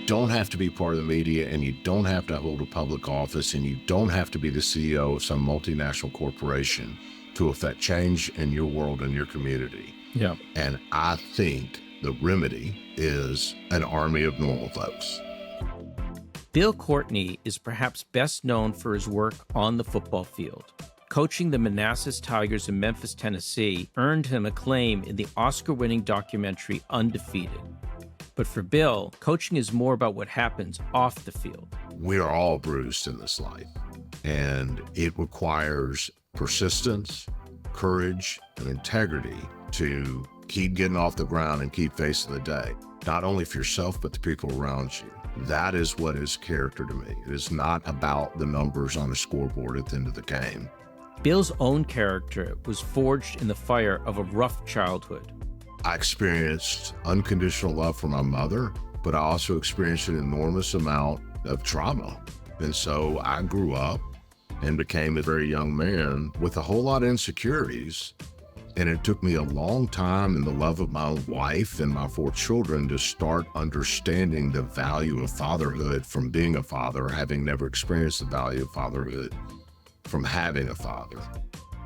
don't have to be part of the media, and you don't have to hold a public office, and you don't have to be the CEO of some multinational corporation to affect change in your world and your community. Yeah. And I think the remedy is an army of normal folks. Bill Courtney is perhaps best known for his work on the football field. Coaching the Manassas Tigers in Memphis, Tennessee, earned him acclaim in the Oscar-winning documentary Undefeated. But for Bill, coaching is more about what happens off the field. We are all bruised in this life, and it requires persistence, courage, and integrity to keep getting off the ground and keep facing the day, not only for yourself, but the people around you. That is what is character to me. It is not about the numbers on the scoreboard at the end of the game. Bill's own character was forged in the fire of a rough childhood. I experienced unconditional love from my mother, but I also experienced an enormous amount of trauma. And so I grew up and became a very young man with a whole lot of insecurities. And it took me a long time and the love of my wife and my 4 children to start understanding the value of fatherhood from being a father, having never experienced the value of fatherhood from having a father.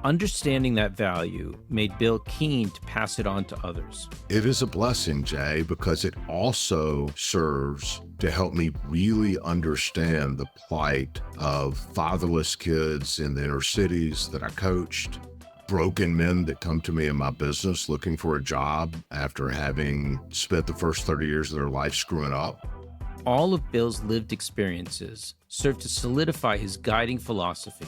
Understanding that value made Bill keen to pass it on to others. It is a blessing, Jay, because it also serves to help me really understand the plight of fatherless kids in the inner cities that I coached, broken men that come to me in my business looking for a job after having spent the first 30 years of their life screwing up. All of Bill's lived experiences served to solidify his guiding philosophy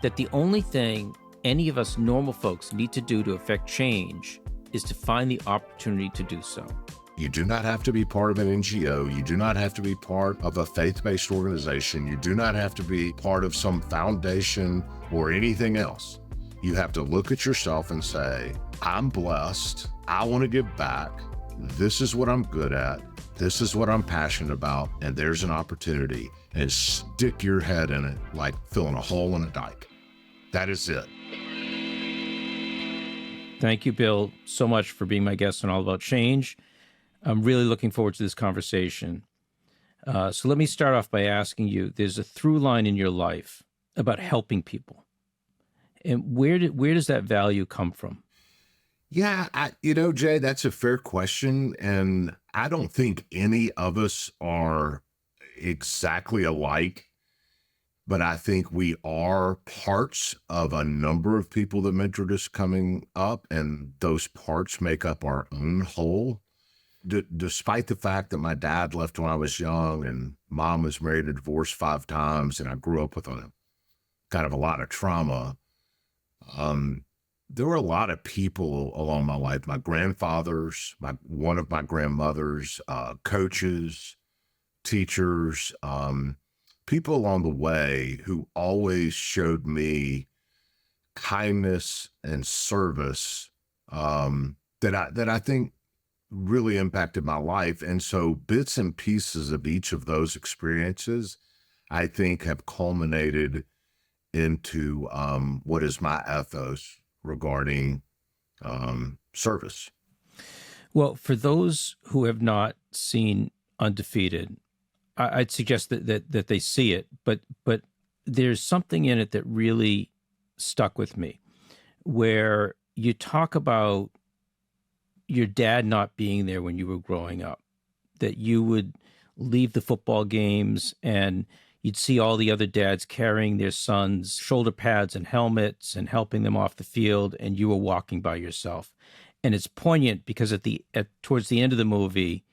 that the only thing any of us normal folks need to do to affect change is to find the opportunity to do so. You do not have to be part of an NGO. You do not have to be part of a faith-based organization. You do not have to be part of some foundation or anything else. You have to look at yourself and say, I'm blessed. I want to give back. This is what I'm good at. This is what I'm passionate about. And there's an opportunity. And stick your head in it like filling a hole in a dike. That is it. Thank you, Bill, so much for being my guest on All About Change. I'm really looking forward to this conversation. So let me start off by asking you, there's a through line in your life about helping people. And where does that value come from? Yeah, Jay, that's a fair question. And I don't think any of us are exactly alike, but I think we are parts of a number of people that mentored us coming up, and those parts make up our own whole. Despite the fact that my dad left when I was young and mom was married and divorced 5 times, and I grew up with a kind of a lot of trauma, there were a lot of people along my life, my grandfathers, one of my grandmothers, coaches, teachers, people along the way who always showed me kindness and service that I think really impacted my life. And so bits and pieces of each of those experiences, I think, have culminated into what is my ethos regarding service. Well, for those who have not seen Undefeated, I'd suggest that they see it, but there's something in it that really stuck with me, where you talk about your dad not being there when you were growing up, that you would leave the football games and you'd see all the other dads carrying their sons' shoulder pads and helmets and helping them off the field, and you were walking by yourself. And it's poignant because towards the end of the movie,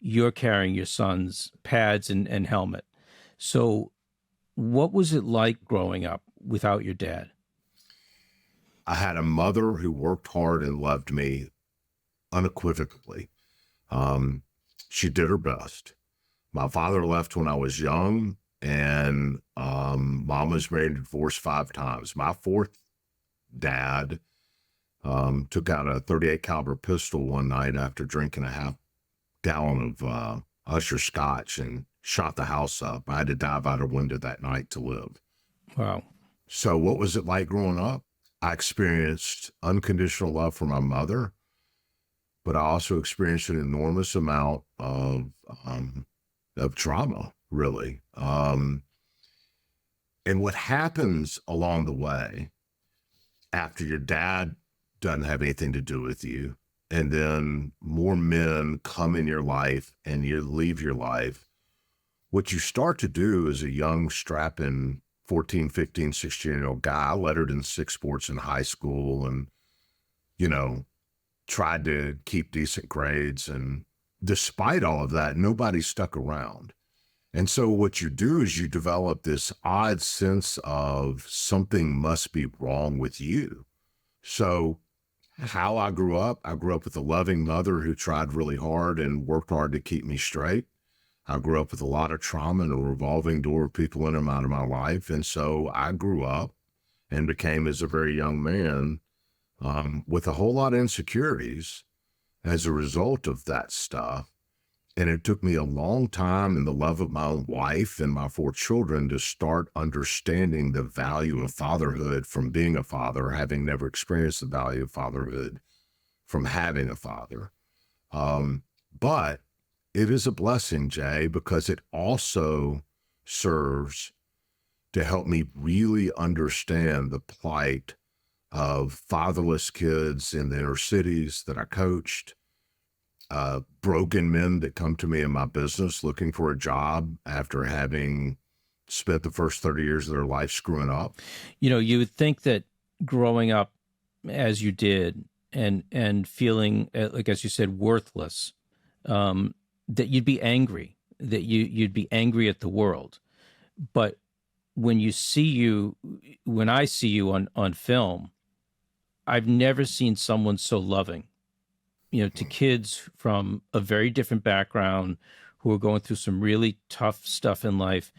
you're carrying your son's pads and helmet. So what was it like growing up without your dad? I had a mother who worked hard and loved me unequivocally. She did her best. My father left when I was young, and mom was married and divorced 5 times. My 4th dad took out a .38 caliber pistol one night after drinking a half gallon of Usher scotch and shot the house up. I had to dive out a window that night to live. Wow. So what was it like growing up? I experienced unconditional love from my mother, but I also experienced an enormous amount of of trauma, really. And what happens along the way after your dad doesn't have anything to do with you, and then more men come in your life and you leave your life, what you start to do as a young, strapping 14, 15, 16-year-old guy, I lettered in 6 sports in high school and, you know, tried to keep decent grades. And despite all of that, nobody stuck around. And so what you do is you develop this odd sense of something must be wrong with you. So how I grew up with a loving mother who tried really hard and worked hard to keep me straight. I grew up with a lot of trauma and a revolving door of people in and out of my life. And so I grew up and became, as a very young man, with a whole lot of insecurities as a result of that stuff. And it took me a long time and the love of my own wife and my 4 children to start understanding the value of fatherhood from being a father, having never experienced the value of fatherhood from having a father. But it is a blessing, Jay, because it also serves to help me really understand the plight of fatherless kids in the inner cities that I coached, broken men that come to me in my business looking for a job after having spent the first 30 years of their life screwing up. You know, you would think that growing up as you did and feeling, like as you said, worthless, that you'd be angry, that you'd be angry at the world. But when I see you on film, I've never seen someone so loving, you know, to kids from a very different background who are going through some really tough stuff in life,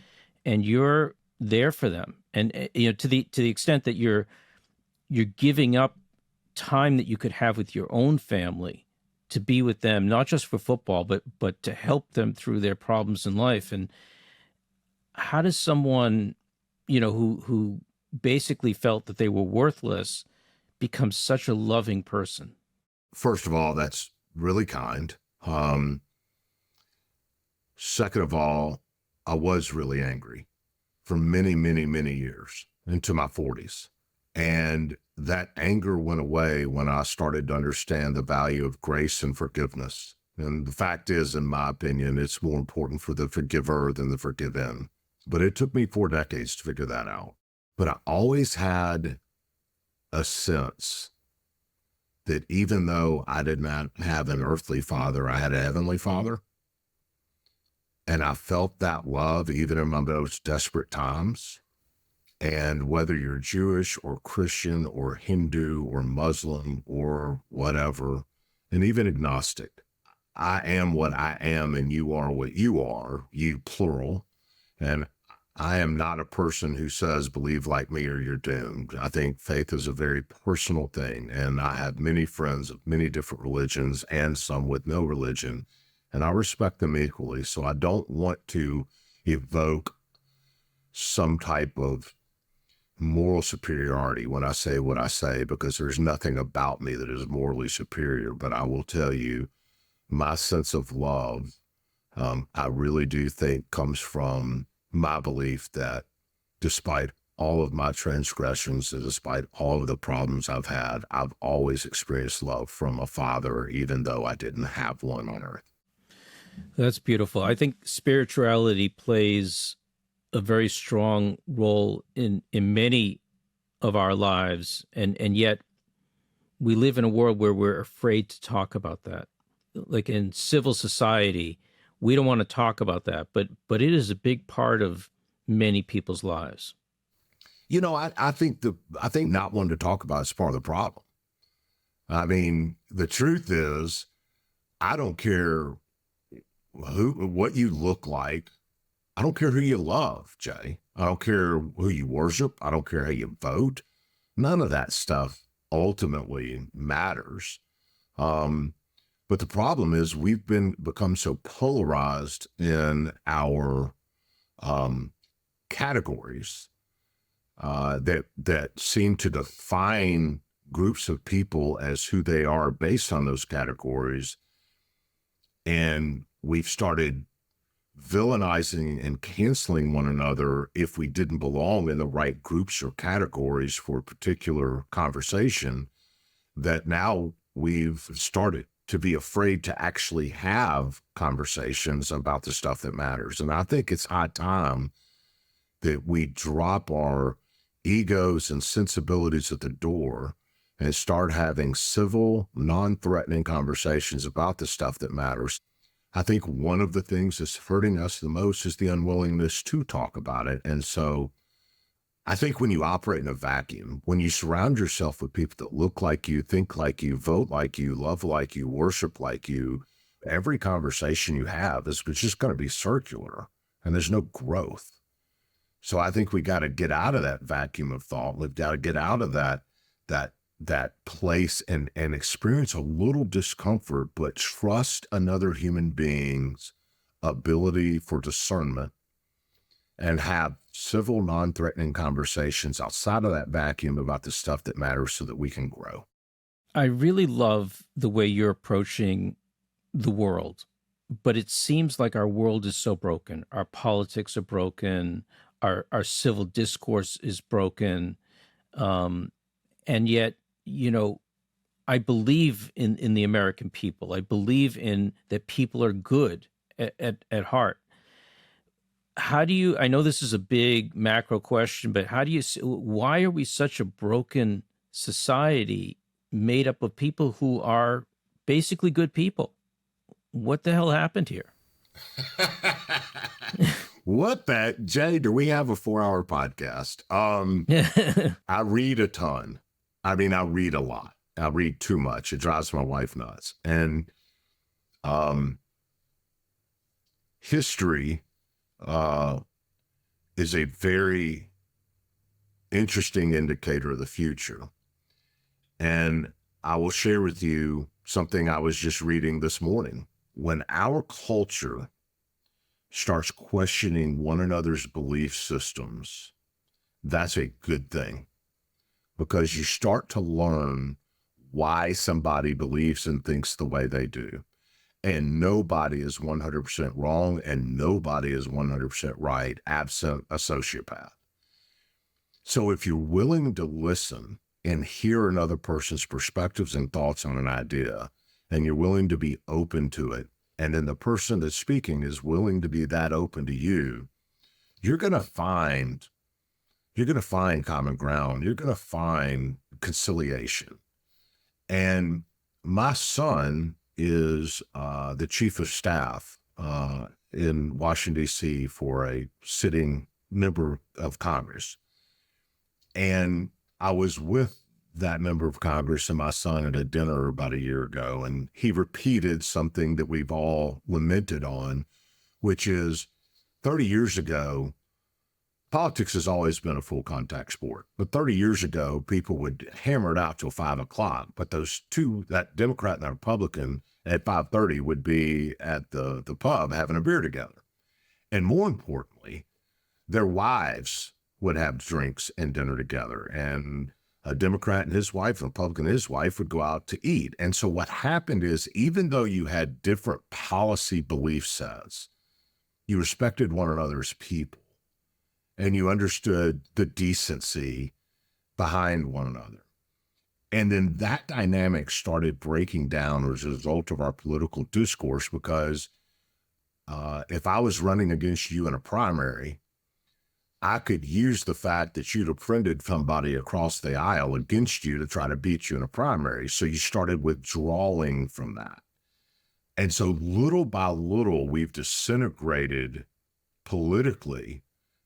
and you're there for them. And you know, to the extent that you're giving up time that you could have with your own family to be with them, not just for football, but to help them through their problems in life. And how does someone, you know, who basically felt that they were worthless become such a loving person? First of all, that's really kind. Second of all, I was really angry for many, many, many years into my 40s. And that anger went away when I started to understand the value of grace and forgiveness. And the fact is, in my opinion, it's more important for the forgiver than the forgiven. But it took me 4 decades to figure that out. But I always had a sense that even though I did not have an earthly father, I had a heavenly father. And I felt that love even in my most desperate times. And whether you're Jewish or Christian or Hindu or Muslim or whatever, and even agnostic, I am what I am and you are what you are, you plural. And I am not a person who says, believe like me or you're doomed. I think faith is a very personal thing. And I have many friends of many different religions and some with no religion. And I respect them equally. So I don't want to evoke some type of moral superiority when I say what I say, because there's nothing about me that is morally superior. But I will tell you, my sense of love, I really do think comes from my belief that despite all of my transgressions and despite all of the problems I've had, I've always experienced love from a father, even though I didn't have one on earth. That's beautiful. I think spirituality plays a very strong role in many of our lives, and yet we live in a world where we're afraid to talk about that. Like in civil society, we don't want to talk about that, but it is a big part of many people's lives. You know, I think not wanting to talk about it is part of the problem. I mean, the truth is, I don't care what you look like. I don't care who you love, Jay. I don't care who you worship. I don't care how you vote. None of that stuff ultimately matters. But the problem is we've become so polarized in our categories that seem to define groups of people as who they are based on those categories. And we've started villainizing and canceling one another if we didn't belong in the right groups or categories for a particular conversation, that now we've started to be afraid to actually have conversations about the stuff that matters. And I think it's high time that we drop our egos and sensibilities at the door and start having civil, non-threatening conversations about the stuff that matters. I think one of the things that's hurting us the most is the unwillingness to talk about it. And so I think when you operate in a vacuum, when you surround yourself with people that look like you, think like you, vote like you, love like you, worship like you, every conversation you have is just going to be circular and there's no growth. So I think we got to get out of that vacuum of thought. We've got to get out of that place and experience a little discomfort, but trust another human being's ability for discernment and have civil, non-threatening conversations outside of that vacuum about the stuff that matters so that we can grow. I really love the way you're approaching the world, but it seems like our world is so broken. Our politics are broken. Our civil discourse is broken. And yet, I believe in the American people. I believe in that people are good at heart. How do you, I know this is a big macro question, but why are we such a broken society made up of people who are basically good people? What the hell happened here? Jay, do we have a 4-hour podcast? I read a ton. I mean, I read a lot. I read too much. It drives my wife nuts. And history is a very interesting indicator of the future. And I will share with you something I was just reading this morning. When our culture starts questioning one another's belief systems, that's a good thing, because you start to learn why somebody believes and thinks the way they do. And nobody is 100% wrong and nobody is 100% right, absent a sociopath. So if you're willing to listen and hear another person's perspectives and thoughts on an idea, and you're willing to be open to it, and then the person that's speaking is willing to be that open to you, you're going to find common ground. You're going to find conciliation. And my son is the chief of staff in Washington, D.C. for a sitting member of Congress. And I was with that member of Congress and my son at a dinner about a year ago, and he repeated something that we've all lamented on, which is 30 years ago, politics has always been a full contact sport. But 30 years ago, people would hammer it out till 5 o'clock. But those two, that Democrat and that Republican, at 5:30 would be at the pub having a beer together. And more importantly, their wives would have drinks and dinner together. And a Democrat and his wife, a Republican and his wife would go out to eat. And so what happened is, even though you had different policy belief sets, you respected one another as people. And you understood the decency behind one another. And then that dynamic started breaking down as a result of our political discourse, because if I was running against you in a primary, I could use the fact that you'd offended somebody across the aisle against you to try to beat you in a primary. So you started withdrawing from that. And so little by little, we've disintegrated politically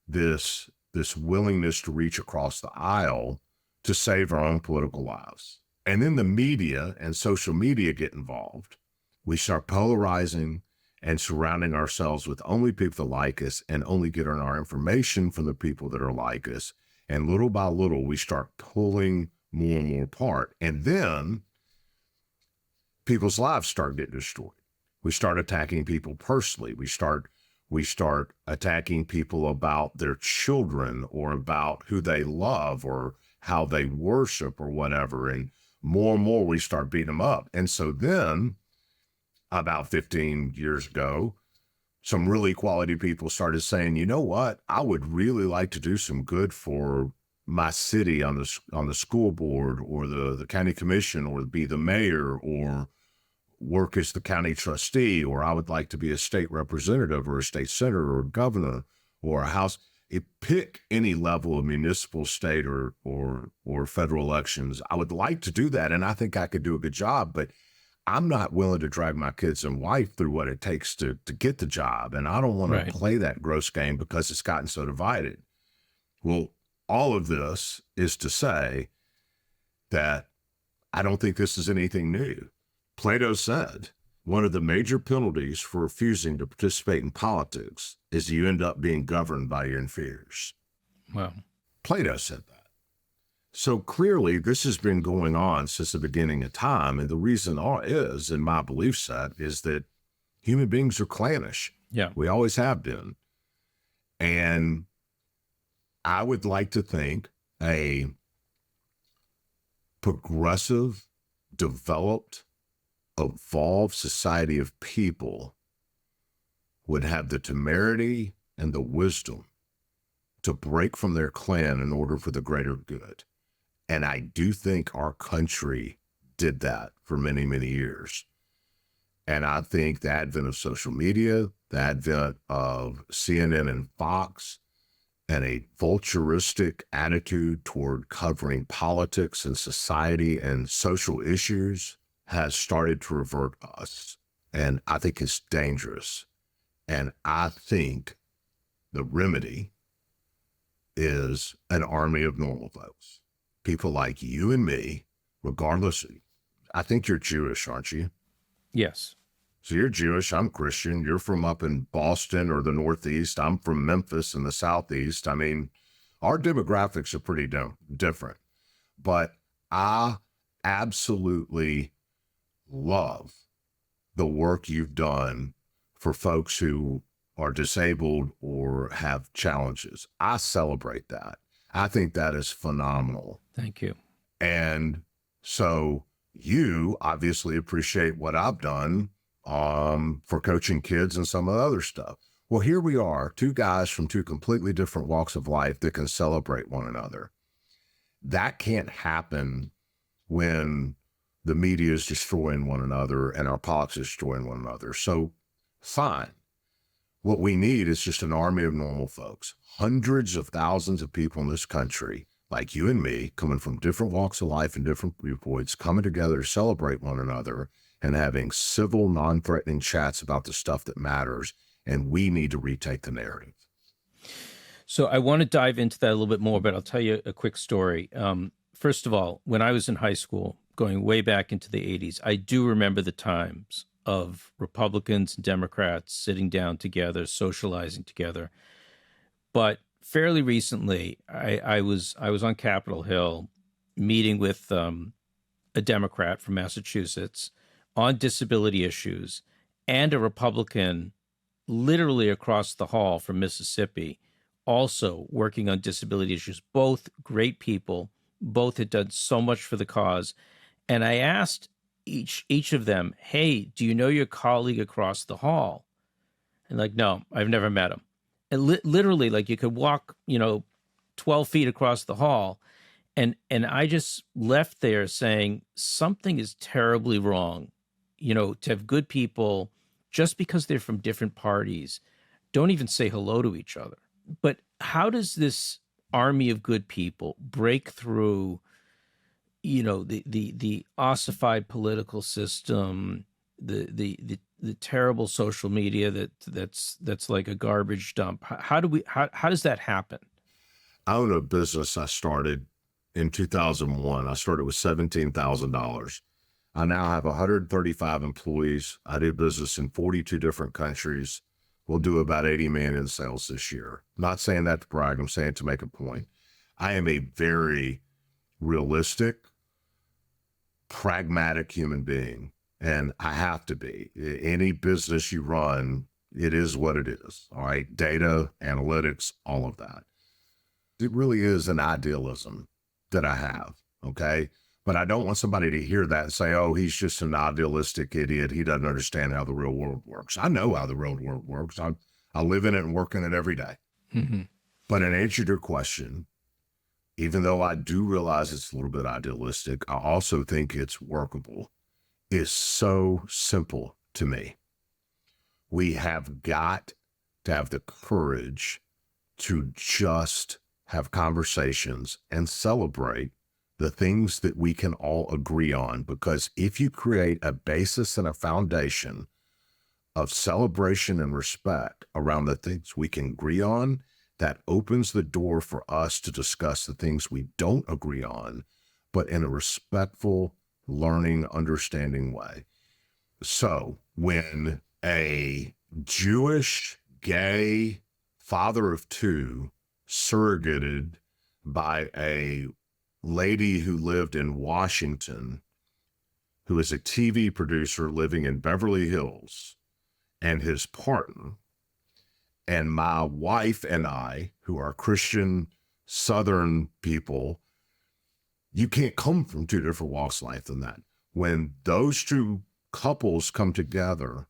this willingness to reach across the aisle to save our own political lives. And then the media and social media get involved. We start polarizing and surrounding ourselves with only people that like us and only getting our information from the people that are like us. And little by little, we start pulling more and more apart. And then people's lives start getting destroyed. We start attacking people personally. We start attacking people about their children or about who they love or how they worship or whatever. And more we start beating them up. And so then about 15 years ago, some really quality people started saying, you know what, I would really like to do some good for my city on the school board or the county commission, or be the mayor, or work as the county trustee, or I would like to be a state representative or a state senator or governor or a house. Pick any level of municipal, state, or federal elections. I would like to do that, and I think I could do a good job, but I'm not willing to drag my kids and wife through what it takes to get the job, and I don't want Right. to play that gross game because it's gotten so divided. Well, all of this is to say that I don't think this is anything new. Plato said one of the major penalties for refusing to participate in politics is you end up being governed by your inferiors. Wow. Plato said that. So clearly, this has been going on since the beginning of time. And the reason is, in my belief set, is that human beings are clannish. Yeah. We always have been. And I would like to think a progressive, developed, evolved society of people would have the temerity and the wisdom to break from their clan in order for the greater good. And I do think our country did that for many, many years. And I think the advent of social media, the advent of CNN and Fox, and a vulturistic attitude toward covering politics and society and social issues has started to revert us. And I think it's dangerous. And I think the remedy is an army of normal folks. People like you and me, regardless. I think you're Jewish, aren't you? Yes. So you're Jewish, I'm Christian. You're from up in Boston or the Northeast. I'm from Memphis in the Southeast. I mean, our demographics are pretty different. But I absolutely love the work you've done for folks who are disabled or have challenges. I celebrate that. I think that is phenomenal. Thank you. And so you obviously appreciate what I've done for coaching kids and some of the other stuff. Well, here we are, two guys from two completely different walks of life that can celebrate one another. That can't happen when the media is destroying one another and our politics is destroying one another. So fine. What we need is just an army of normal folks, hundreds of thousands of people in this country, like you and me, coming from different walks of life and different viewpoints, coming together to celebrate one another and having civil, non-threatening chats about the stuff that matters. And we need to retake the narrative. So I want to dive into that a little bit more, but I'll tell you a quick story. First of all, when I was in high school, going way back into the 80s, I do remember the times of Republicans and Democrats sitting down together, socializing together. But fairly recently, I was on Capitol Hill meeting with a Democrat from Massachusetts on disability issues and a Republican literally across the hall from Mississippi, also working on disability issues. Both great people, both had done so much for the cause. And I asked each of them, hey, do you know your colleague across the hall? And like, no, I've never met him. And literally, like, you could walk, 12 feet across the hall. And I just left there saying something is terribly wrong, to have good people just because they're from different parties, don't even say hello to each other. But how does this army of good people break through, the ossified political system, the terrible social media that's like a garbage dump? How does that happen? I own a business I started in 2001. I started with $17,000. I now have 135 employees. I do business in 42 different countries. We'll do about 80 million in sales this year. I'm not saying that to brag. I'm saying to make a point. I am a very realistic, pragmatic human being, and I have to be. Any business you run, it is what it is. All right. Data, analytics, all of that. It really is an idealism that I have. Okay. But I don't want somebody to hear that and say, oh, he's just an idealistic idiot. He doesn't understand how the real world works. I know how the real world works. I live in it and work in it every day. Mm-hmm. But in answer to your question, even though I do realize it's a little bit idealistic, I also think it's workable. It's so simple to me. We have got to have the courage to just have conversations and celebrate the things that we can all agree on. Because if you create a basis and a foundation of celebration and respect around the things we can agree on, that opens the door for us to discuss the things we don't agree on, but in a respectful, learning, understanding way. So when a Jewish, gay father of two, surrogated by a lady who lived in Washington, who is a TV producer living in Beverly Hills, and his partner, and my wife and I, who are Christian Southern people, you can't come from two different walks of life than that. When those two couples come together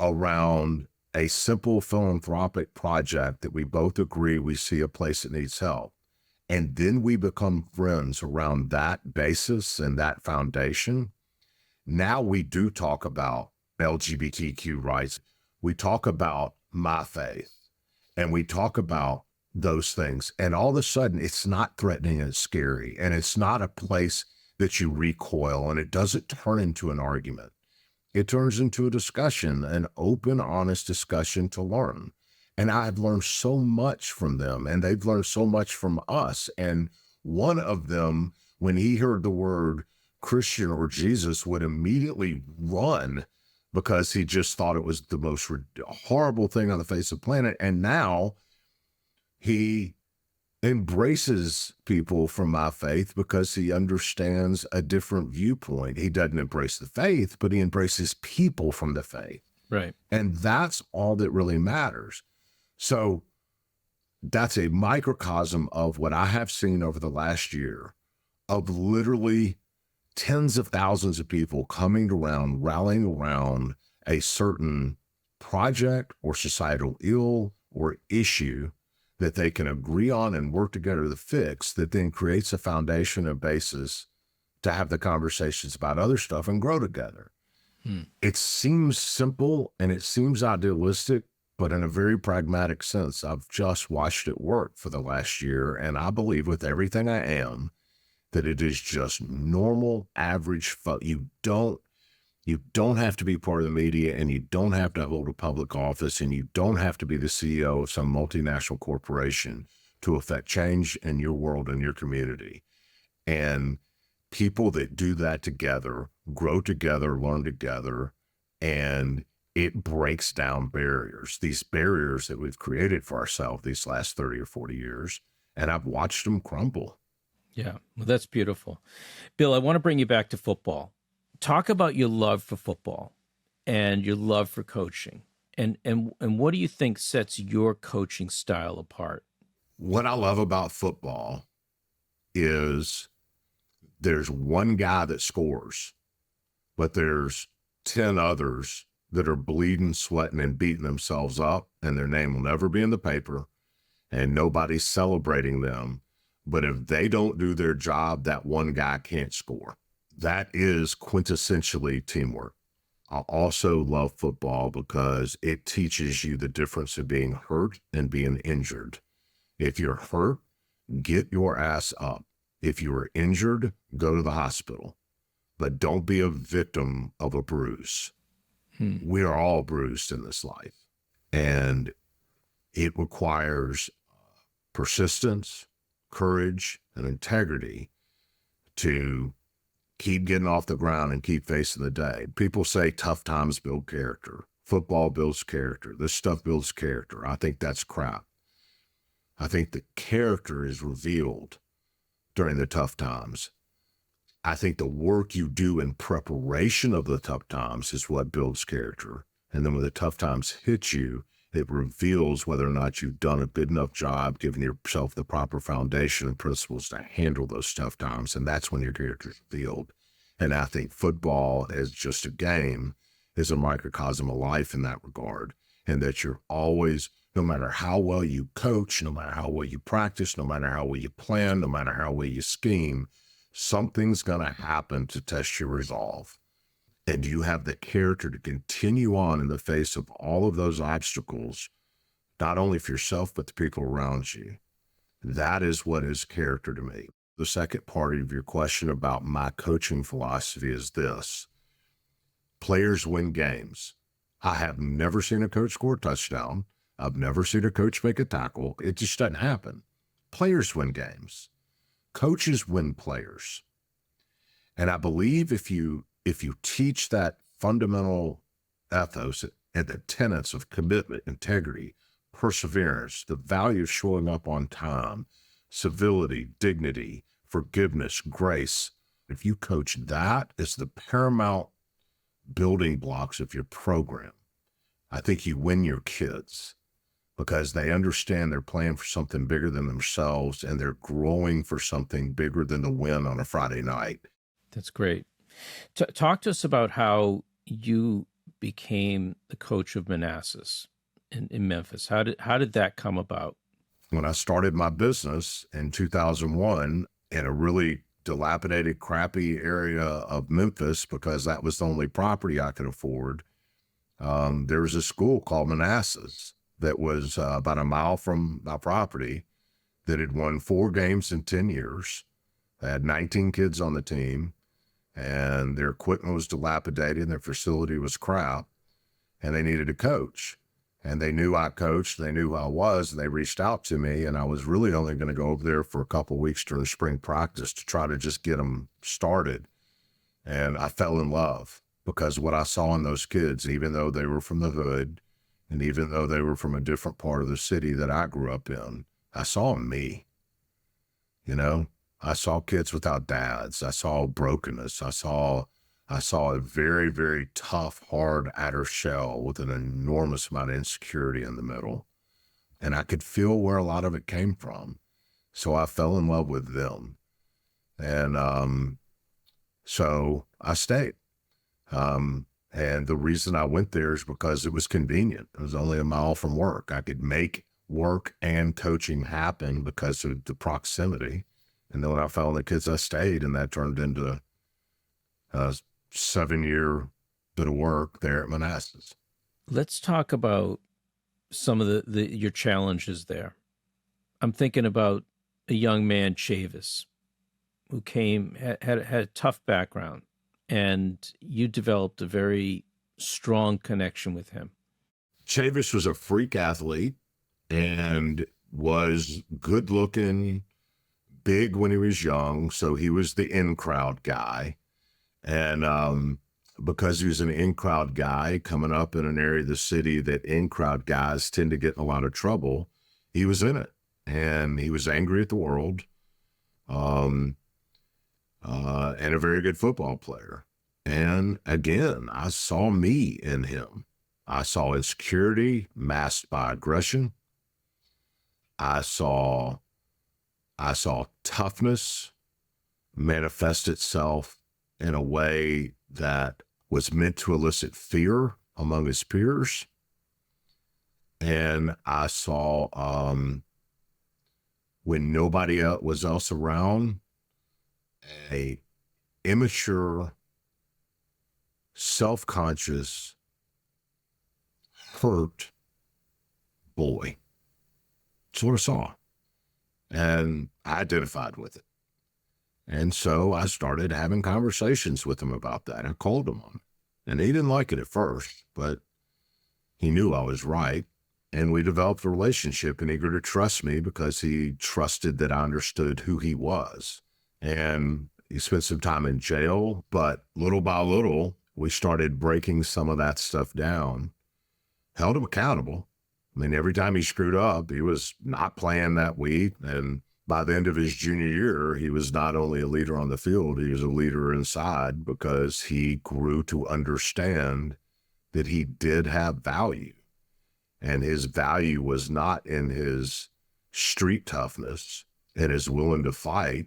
around a simple philanthropic project that we both agree we see a place that needs help, and then we become friends around that basis and that foundation, now we do talk about LGBTQ rights. We talk about my faith, and we talk about those things. And all of a sudden, it's not threatening and scary, and it's not a place that you recoil, and it doesn't turn into an argument. It turns into a discussion, an open, honest discussion to learn. And I've learned so much from them, and they've learned so much from us. And one of them, when he heard the word Christian or Jesus, would immediately run because he just thought it was the most horrible thing on the face of the planet. And now he embraces people from my faith because he understands a different viewpoint. He doesn't embrace the faith, but he embraces people from the faith. Right. And that's all that really matters. So that's a microcosm of what I have seen over the last year of literally tens of thousands of people coming around, rallying around a certain project or societal ill or issue that they can agree on and work together to fix, that then creates a foundation and basis to have the conversations about other stuff and grow together. It seems simple and it seems idealistic, but in a very pragmatic sense, I've just watched it work for the last year. And I believe with everything I am, that it is just normal, average. You don't have to be part of the media, and you don't have to hold a public office, and you don't have to be the CEO of some multinational corporation to affect change in your world and your community. And people that do that together, grow together, learn together, and it breaks down barriers, these barriers that we've created for ourselves these last 30 or 40 years. And I've watched them crumble. Yeah, well, that's beautiful. Bill, I want to bring you back to football. Talk about your love for football and your love for coaching. And what do you think sets your coaching style apart? What I love about football is there's one guy that scores, but there's 10 others that are bleeding, sweating, and beating themselves up, and their name will never be in the paper, and nobody's celebrating them. But if they don't do their job, that one guy can't score. That is quintessentially teamwork. I also love football because it teaches you the difference of being hurt and being injured. If you're hurt, get your ass up. If you are injured, go to the hospital. But don't be a victim of a bruise. We are all bruised in this life. And it requires persistence, courage, and integrity to keep getting off the ground and keep facing the day. People say tough times build character. Football builds character. This stuff builds character. I think that's crap. I think the character is revealed during the tough times. I think the work you do in preparation of the tough times is what builds character. And then when the tough times hit you It reveals whether or not you've done a good enough job giving yourself the proper foundation and principles to handle those tough times. And that's when your character's revealed. And I think football as just a game is a microcosm of life in that regard. And that you're always, no matter how well you coach, no matter how well you practice, no matter how well you plan, no matter how well you scheme, something's going to happen to test your resolve. And you have the character to continue on in the face of all of those obstacles, not only for yourself, but the people around you. That is what is character to me. The second part of your question about my coaching philosophy is this. Players win games. I have never seen a coach score a touchdown. I've never seen a coach make a tackle. It just doesn't happen. Players win games. Coaches win players. And I believe if you teach that fundamental ethos and the tenets of commitment, integrity, perseverance, the value of showing up on time, civility, dignity, forgiveness, grace, if you coach that as the paramount building blocks of your program, I think you win your kids because they understand they're playing for something bigger than themselves and they're growing for something bigger than the win on a Friday night. That's great. Talk to us about how you became the coach of Manassas in Memphis. How did that come about? When I started my business in 2001 in a really dilapidated, crappy area of Memphis, because that was the only property I could afford, there was a school called Manassas that was about a mile from my property that had won 4 games in 10 years. They had 19 kids on the team, and their equipment was dilapidated, and their facility was crap, and they needed a coach. And they knew I coached, they knew who I was, and they reached out to me, and I was really only going to go over there for a couple of weeks during spring practice to try to just get them started. And I fell in love because what I saw in those kids, even though they were from the hood, and even though they were from a different part of the city that I grew up in, I saw me. You know, I saw kids without dads. I saw brokenness. I saw a very, very tough, hard outer shell with an enormous amount of insecurity in the middle. And I could feel where a lot of it came from. So I fell in love with them. And so I stayed. And the reason I went there is because it was convenient. It was only a mile from work. I could make work and coaching happen because of the proximity. And then when I found the kids, I stayed, and that turned into a 7-year bit of work there at Manassas. Let's talk about some of your challenges there. I'm thinking about a young man, Chavis, who had a tough background, and you developed a very strong connection with him. Chavis was a freak athlete and was good looking, big when he was young. So he was the in-crowd guy. And because he was an in-crowd guy coming up in an area of the city that in-crowd guys tend to get in a lot of trouble, he was in it. And he was angry at the world, and a very good football player. And again, I saw me in him. I saw insecurity masked by aggression. I saw toughness manifest itself in a way that was meant to elicit fear among his peers. And I saw, when nobody else was around, a immature, self-conscious, hurt boy. That's what I saw. And I identified with it. And so I started having conversations with him about that. I called him on it. And he didn't like it at first, but he knew I was right. And we developed a relationship, and he grew to trust me because he trusted that I understood who he was. And he spent some time in jail, but little by little, we started breaking some of that stuff down, held him accountable. I mean, every time he screwed up, he was not playing that week. And by the end of his junior year, he was not only a leader on the field, he was a leader inside because he grew to understand that he did have value. And his value was not in his street toughness and his willing to fight,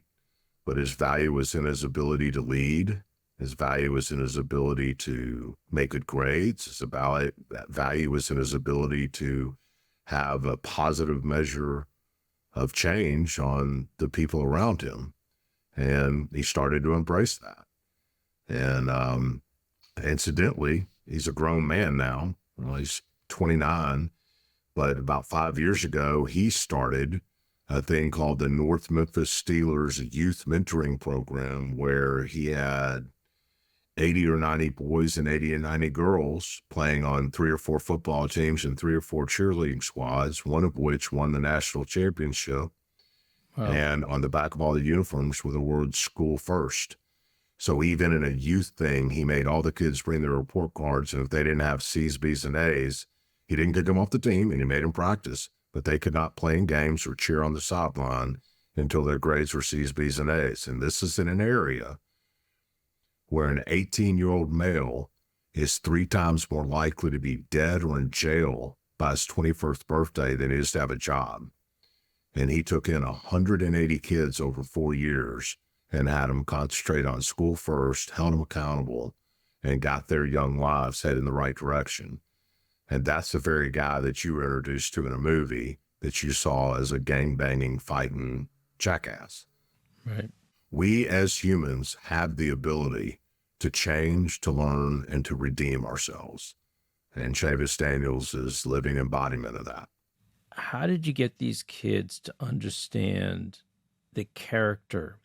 but his value was in his ability to lead. His value was in his ability to make good grades. That value was in his ability to have a positive measure of change on the people around him. And he started to embrace that. And incidentally, he's a grown man now. Well, he's 29, but about 5 years ago, he started a thing called the North Memphis Steelers Youth Mentoring Program, where he had 80 or 90 boys and 80 or 90 girls playing on 3 or 4 football teams and 3 or 4 cheerleading squads, one of which won the national championship. Wow. And on the back of all the uniforms were the words "School First." So even in a youth thing, he made all the kids bring their report cards. And if they didn't have C's, B's, and A's, he didn't kick them off the team and he made them practice. But they could not play in games or cheer on the sideline until their grades were C's, B's, and A's. And this is in an area where an 18-year-old male is 3 times more likely to be dead or in jail by his 21st birthday than he is to have a job. And he took in 180 kids over 4 years and had them concentrate on school first, held them accountable, and got their young lives headed in the right direction. And that's the very guy that you were introduced to in a movie that you saw as a gang-banging, fighting jackass. Right. We as humans have the ability to change, to learn, and to redeem ourselves. And Chavis Daniels is living embodiment of that. How did you get these kids to understand the character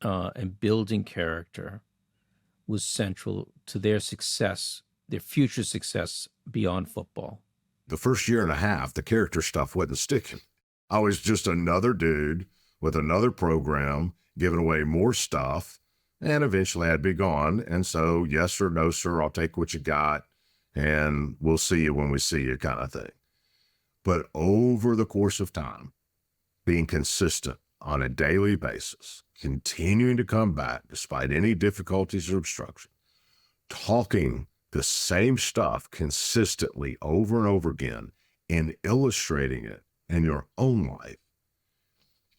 and building character was central to their success, their future success beyond football? The first year and a half, the character stuff wasn't sticking. I was just another dude with another program, giving away more stuff, and eventually I'd be gone. And so, yes sir, no sir, I'll take what you got, and we'll see you when we see you kind of thing. But over the course of time, being consistent on a daily basis, continuing to come back despite any difficulties or obstruction, talking the same stuff consistently over and over again, and illustrating it in your own life,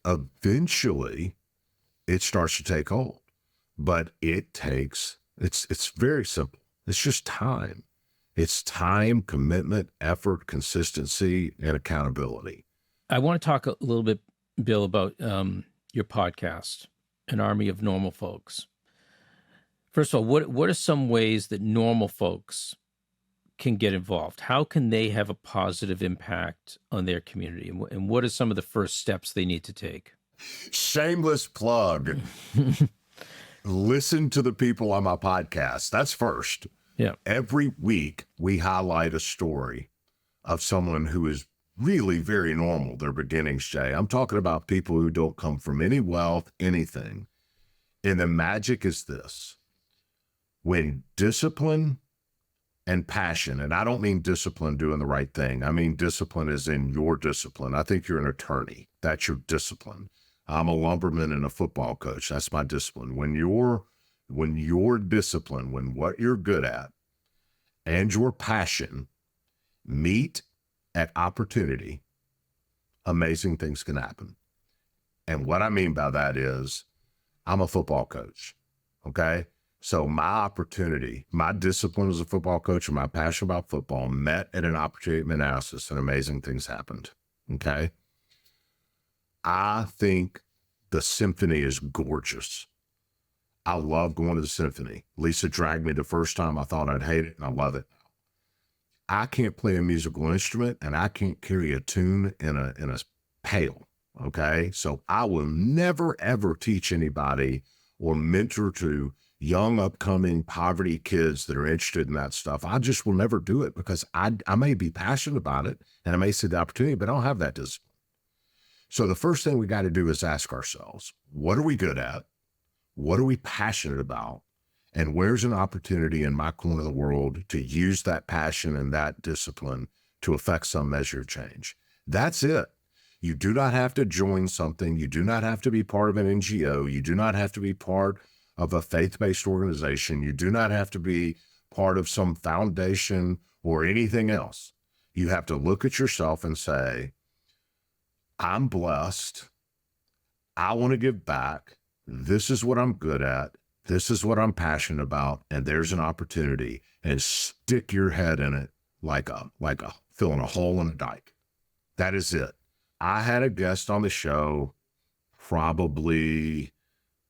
eventually it starts to take hold. But it's very simple. It's just time. It's time, commitment, effort, consistency, and accountability. I want to talk a little bit, Bill, about your podcast, An Army of Normal Folks. First of all, what are some ways that normal folks can get involved? How can they have a positive impact on their community? And what are some of the first steps they need to take? Shameless plug. Listen to the people on my podcast. That's first. Yeah. Every week, we highlight a story of someone who is really very normal, their beginnings, Jay. I'm talking about people who don't come from any wealth, anything. And the magic is this. When discipline and passion, and I don't mean discipline doing the right thing. I mean discipline is in your discipline. I think you're an attorney. That's your discipline. I'm a lumberman and a football coach. That's my discipline. When your discipline, when what you're good at and your passion meet at opportunity, amazing things can happen. And what I mean by that is I'm a football coach, okay? So my opportunity, my discipline as a football coach and my passion about football met at an opportunity at Manassas, and amazing things happened, okay? I think the symphony is gorgeous. I love going to the symphony. Lisa dragged me the first time. I thought I'd hate it, and I love it. I can't play a musical instrument, and I can't carry a tune in a pail, okay? So I will never, ever teach anybody or mentor to young, upcoming poverty kids that are interested in that stuff. I just will never do it because I may be passionate about it, and I may see the opportunity, but I don't have that discipline. So the first thing we got to do is ask ourselves, what are we good at? What are we passionate about? And where's an opportunity in my corner of the world to use that passion and that discipline to affect some measure of change? That's it. You do not have to join something. You do not have to be part of an NGO. You do not have to be part of a faith-based organization. You do not have to be part of some foundation or anything else. You have to look at yourself and say, I'm blessed. I want to give back. This is what I'm good at. This is what I'm passionate about. And there's an opportunity, and stick your head in it like a filling a hole in a dike. That is it. I had a guest on the show probably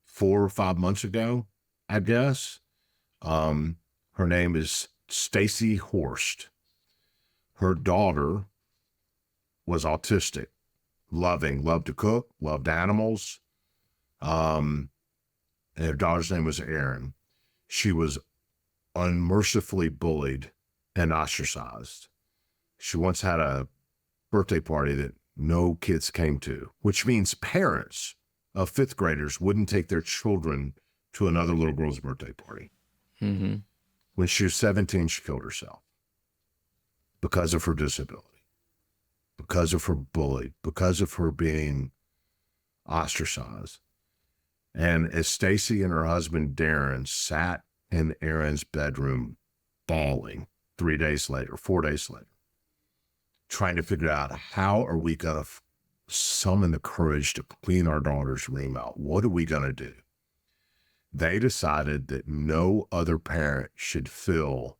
4 or 5 months ago, I guess. Her name is Stacy Horst. Her daughter was autistic, loved to cook, loved animals. And her daughter's name was Erin. She was unmercifully bullied and ostracized. She once had a birthday party that no kids came to, which means parents of 5th graders wouldn't take their children to another little girl's birthday party. Mm-hmm. When she was 17, she killed herself because of her disability, because of her bullied, because of her being ostracized. And as Stacy and her husband, Darren, sat in Erin's bedroom bawling 3 days later, 4 days later, trying to figure out how are we going to summon the courage to clean our daughter's room out? What are we going to do? They decided that no other parent should feel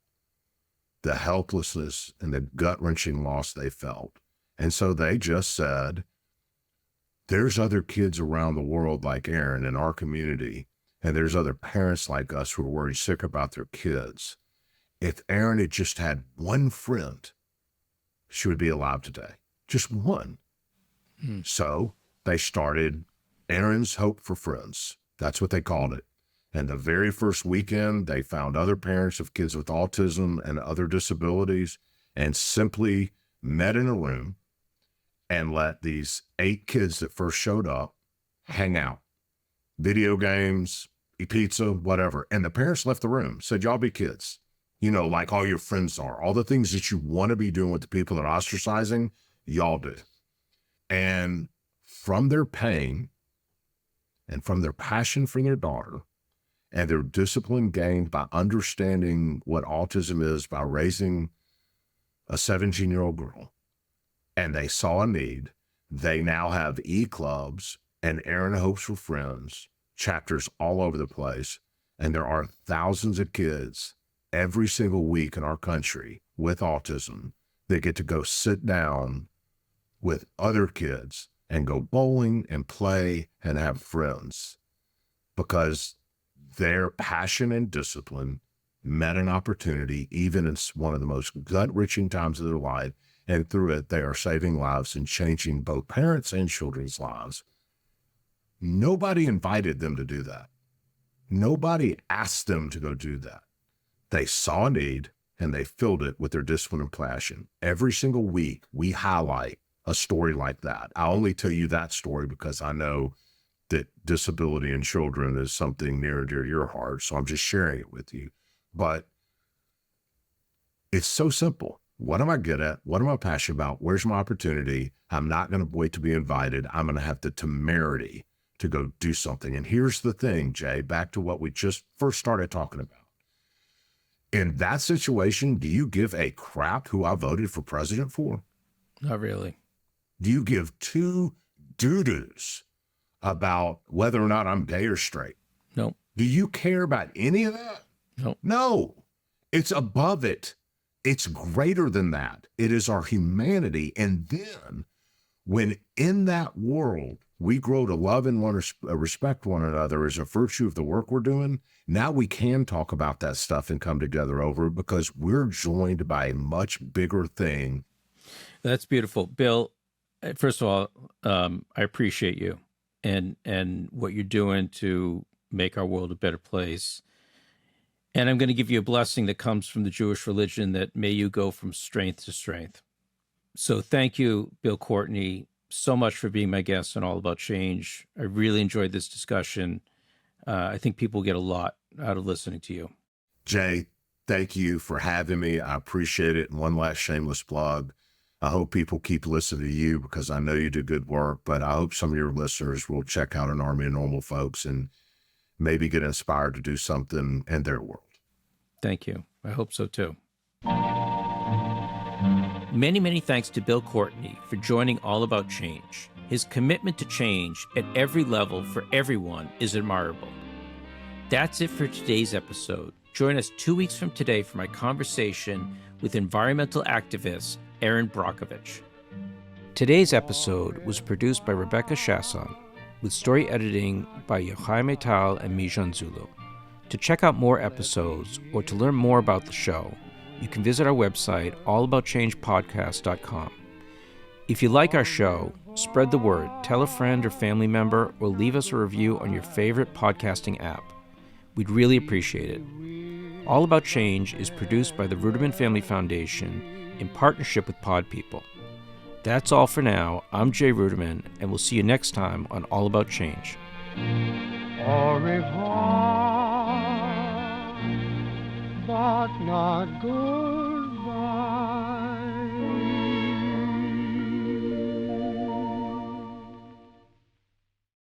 the helplessness and the gut-wrenching loss they felt. And so they just said, there's other kids around the world like Erin in our community, and there's other parents like us who are worried sick about their kids. If Erin had just had one friend, she would be alive today. Just one. So they started Erin's Hope for Friends. That's what they called it. And the very first weekend, they found other parents of kids with autism and other disabilities and simply met in a room and let these 8 kids that first showed up hang out. Video games, eat pizza, whatever. And the parents left the room, said, y'all be kids. You know, like all your friends are. All the things that you want to be doing with the people that are ostracizing, y'all do. And from their pain and from their passion for their daughter and their discipline gained by understanding what autism is by raising a 17-year-old girl, and they saw a need, they now have e-clubs and Erin Hopes for Friends, chapters all over the place. And there are thousands of kids every single week in our country with autism that get to go sit down with other kids and go bowling and play and have friends because their passion and discipline met an opportunity, even in one of the most gut-wrenching times of their life. And through it, they are saving lives and changing both parents and children's lives. Nobody invited them to do that. Nobody asked them to go do that. They saw a need and they filled it with their discipline and passion. Every single week, we highlight a story like that. I only tell you that story because I know that disability in children is something near and dear to your heart. So I'm just sharing it with you. But it's so simple. What am I good at? What am I passionate about? Where's my opportunity? I'm not going to wait to be invited. I'm going to have the temerity to go do something. And here's the thing, Jay, back to what we just first started talking about. In that situation, do you give a crap who I voted for president for? Not really. Do you give 2 doo-doos about whether or not I'm gay or straight? No. Do you care about any of that? No. No. It's above it. It's greater than that. It is our humanity. And then when in that world, we grow to love and respect one another as a virtue of the work we're doing, now we can talk about that stuff and come together over it because we're joined by a much bigger thing. That's beautiful. Bill, first of all, I appreciate you and what you're doing to make our world a better place. And I'm going to give you a blessing that comes from the Jewish religion that may you go from strength to strength. So thank you, Bill Courtney, so much for being my guest on All About Change. I really enjoyed this discussion. I think people get a lot out of listening to you. Jay, thank you for having me. I appreciate it. And one last shameless plug. I hope people keep listening to you because I know you do good work, but I hope some of your listeners will check out An Army of Normal Folks and maybe get inspired to do something in their world. Thank you. I hope so too. Many, many thanks to Bill Courtney for joining All About Change. His commitment to change at every level for everyone is admirable. That's it for today's episode. Join us 2 weeks from today for my conversation with environmental activist Erin Brockovich. Today's episode was produced by Rebecca Chasson, with story editing by Yochai Tal and Mijan Zulu. To check out more episodes or to learn more about the show, you can visit our website, allaboutchangepodcast.com. If you like our show, spread the word, tell a friend or family member, or leave us a review on your favorite podcasting app. We'd really appreciate it. All About Change is produced by the Ruderman Family Foundation in partnership with Pod People. That's all for now. I'm Jay Ruderman, and we'll see you next time on All About Change. Au revoir, but not good.